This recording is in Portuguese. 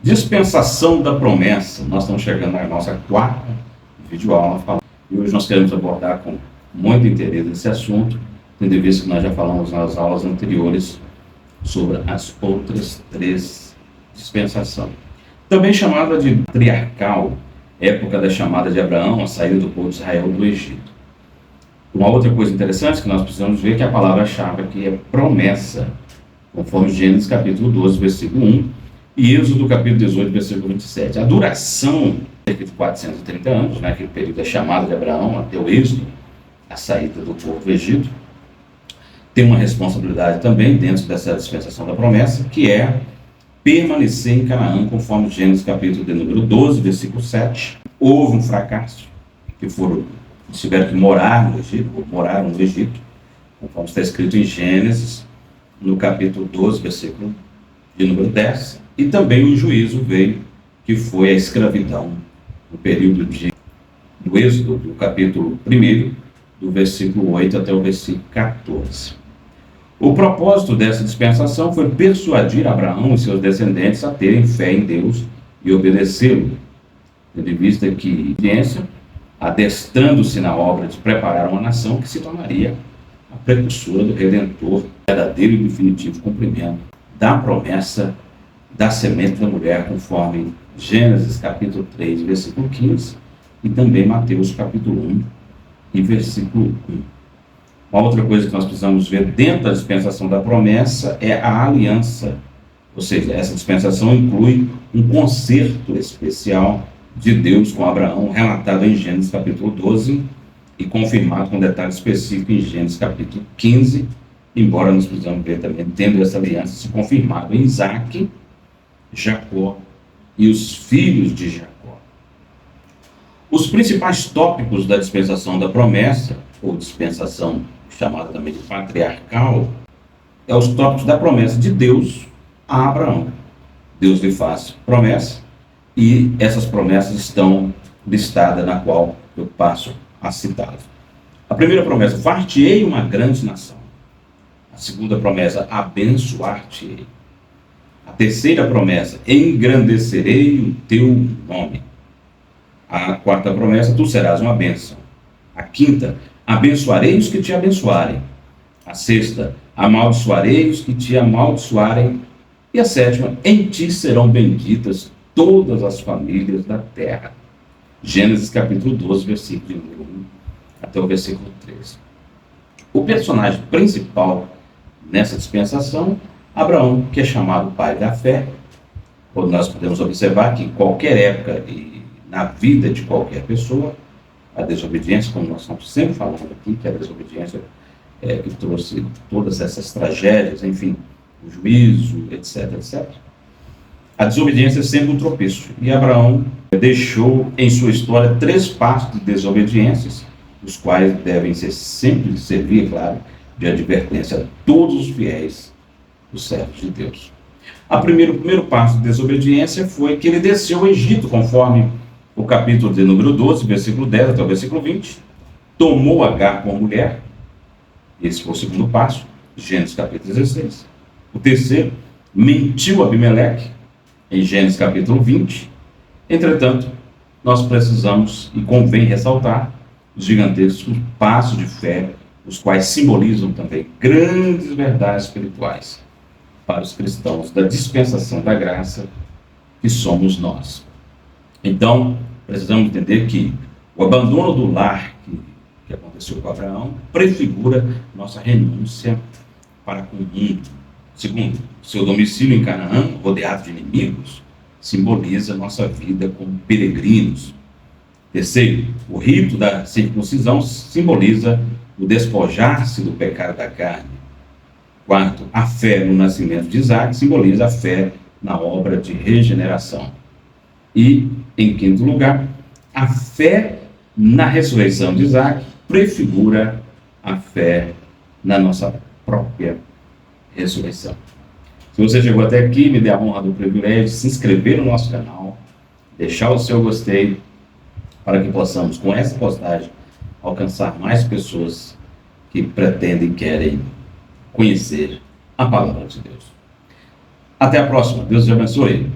Dispensação da promessa. Nós estamos chegando na nossa quarta videoaula e hoje nós queremos abordar com muito interesse esse assunto, tendo em vista que nós já falamos nas aulas anteriores sobre as outras três dispensações. Também chamada de patriarcal, época da chamada de Abraão, a saída do povo de Israel do Egito. Uma outra coisa interessante que nós precisamos ver é que a palavra-chave aqui é promessa, conforme Gênesis capítulo 12, versículo 1, e Êxodo capítulo 18, versículo 27. A duração, cerca de 430 anos, naquele período da chamada de Abraão até o Êxodo, a saída do povo do Egito, tem uma responsabilidade também dentro dessa dispensação da promessa, que é permanecer em Canaã, conforme Gênesis capítulo de número 12, versículo 7. Houve um fracasso, que tiveram que morar no Egito, ou moraram no Egito, conforme está escrito em Gênesis, no capítulo 12, versículo de número 10, e também o juízo veio, que foi a escravidão, no período do Êxodo, do capítulo 1, do versículo 8 até o versículo 14. O propósito dessa dispensação foi persuadir Abraão e seus descendentes a terem fé em Deus e obedecê-lo, tendo em vista que ciência, adestrando-se na obra de preparar uma nação que se tornaria a precursora do Redentor, verdadeiro e definitivo cumprimento da promessa da semente da mulher, conforme Gênesis capítulo 3, versículo 15, e também Mateus capítulo 1 e versículo 1. Uma outra coisa que nós precisamos ver dentro da dispensação da promessa é a aliança, ou seja, essa dispensação inclui um concerto especial de Deus com Abraão, relatado em Gênesis capítulo 12 e confirmado com detalhe específico em Gênesis capítulo 15, embora nós precisamos ver também, tendo essa aliança se confirmado em Isaac, Jacó e os filhos de Jacó. Os principais tópicos da dispensação da promessa, ou dispensação chamada também de patriarcal, é os tópicos da promessa de Deus a Abraão. Deus lhe faz promessa, e essas promessas estão listadas, na qual eu passo a citá-las. A primeira promessa, far-te-ei uma grande nação. A segunda promessa, abençoar-te-ei. A terceira promessa, engrandecerei o teu nome. A quarta promessa, tu serás uma bênção. A quinta, abençoarei os que te abençoarem. A sexta, amaldiçoarei os que te amaldiçoarem. E a sétima, em ti serão benditas todas as famílias da terra. Gênesis capítulo 12, versículo de número 1 até o versículo 13. O personagem principal nessa dispensação, Abraão, que é chamado pai da fé, quando nós podemos observar que em qualquer época e na vida de qualquer pessoa, a desobediência, como nós estamos sempre falando aqui, que a desobediência que trouxe todas essas tragédias, enfim, o juízo, etc, etc. A desobediência é sempre um tropeço. E Abraão deixou em sua história 3 passos de desobediências, os quais devem sempre servir, claro, de advertência a todos os fiéis, os servos de Deus. O primeiro passo de desobediência foi que ele desceu ao Egito, conforme o capítulo de número 12, versículo 10 até o versículo 20, tomou Agar como mulher. Esse foi o segundo passo, Gênesis capítulo 16. O terceiro, mentiu a Abimeleque, em Gênesis capítulo 20. Entretanto, nós precisamos e convém ressaltar os gigantescos passos de fé, os quais simbolizam também grandes verdades espirituais para os cristãos da dispensação da graça, que somos nós. Então, precisamos entender que o abandono do lar que aconteceu com Abraão prefigura nossa renúncia para com o mundo. Segundo, seu domicílio em Canaã, rodeado de inimigos, simboliza nossa vida como peregrinos. Terceiro, o rito da circuncisão simboliza o despojar-se do pecado da carne. Quarto, a fé no nascimento de Isaac simboliza a fé na obra de regeneração. E, em quinto lugar, a fé na ressurreição de Isaac prefigura a fé na nossa própria ressurreição. Se você chegou até aqui, me dê a honra do privilégio de se inscrever no nosso canal, deixar o seu gostei, para que possamos, com essa postagem, alcançar mais pessoas que pretendem e querem conhecer a palavra de Deus. Até a próxima. Deus te abençoe.